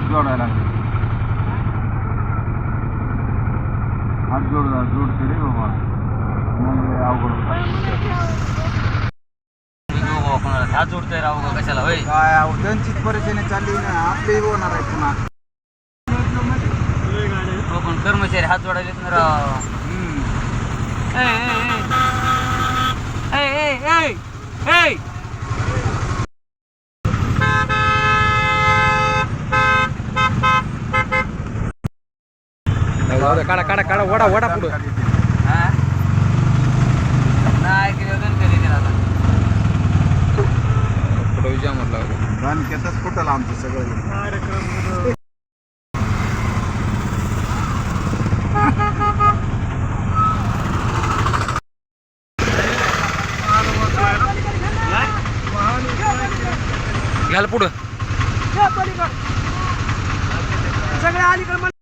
जोडायला लागले. हात जोडते रे बाबा, मग अवघड हात जोडतोय राहू का कशाला होय. काय त्यांचीच परेशानी चालली ना, आपली होणार आहे पुन्हा. हो पण कर्मचारी हात जोडायलेत ना राव. काढा काढा काढा, वडा वडा पुढं. नाही केलं कधी केला आता पुढं विचार म्हटलं बंद फुटलं आमचं सगळं. घाल पुढं सगळे अलीकडे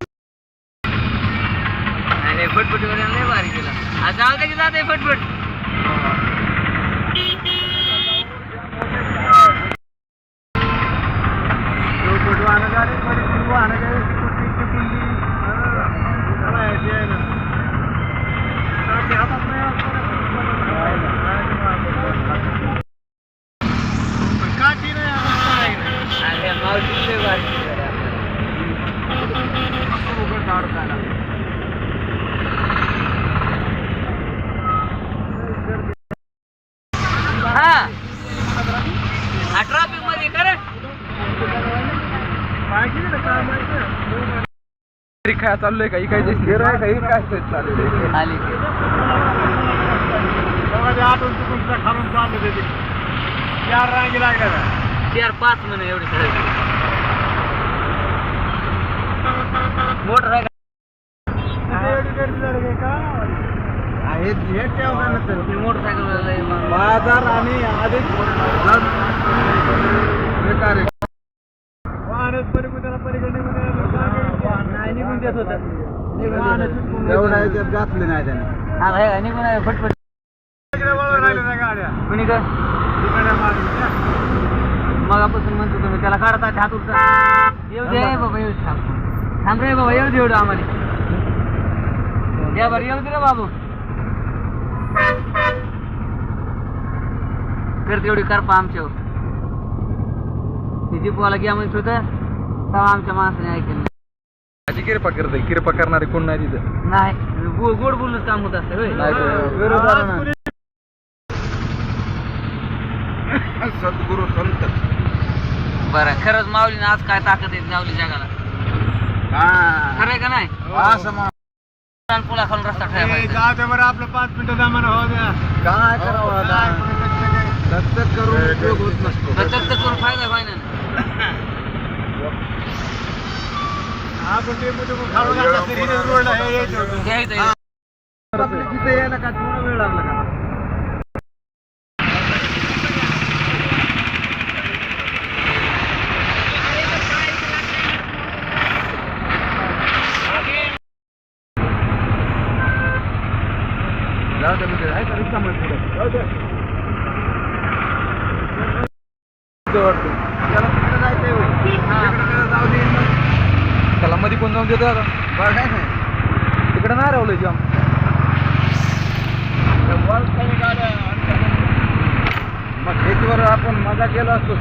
फटफटीवर लय भारी केला. आज जाऊ दे की जाते फटफट. ट्रॅफिक मध्ये कर काय चाललंय का काय गिराय काही काय चाललंय आली खालून चालू देते 4 रांगी लागल्या 4-5 महिने एवढी सगळी मोटर आहे मोटरसायकल बाजार आणि आधीच बेकार आहे. निघून देत होत एवढा याच्यात घातले नाही त्याने. हा निघून फटफट कुणी का मगापासून म्हणतो तुम्ही त्याला काढता हातून येऊ दे बाबा, येऊ थांब रे बाबा, येऊ दे एवढं आम्हाला. या बरं येऊ दे रे बाबू, कर तेवढी करपा आमच्यावर. तिची पोहाला घ्या म्हणत होतं तेव्हा आमच्या माणसाने ऐकलं नाही. किरपा करते, किरपा करणारे कोण नाही तिथं. नाही गोड बोलूनच काम होत असतं. सद्गुरु संत. बरं खरंच माऊलीने आज काय ताकद आहे माऊली जगाला. खरं आहे का नाही. पुला खालून रस्ता ठेवायचा. बरं आपलं 5 मिनिटं जमाना हो द्या. काय करावं दत्तक करून उपयोग होत नसतो. दत्तक करून फायदा व्हायना. आपण ते खालून रोडला तिथे यायला का थोडा वेळ लागला का. त्याला मध्ये कोण जाऊन देतो आता तिकडे नाही रावलं जाम. मग शेतीवर आपण मजा केला असतो.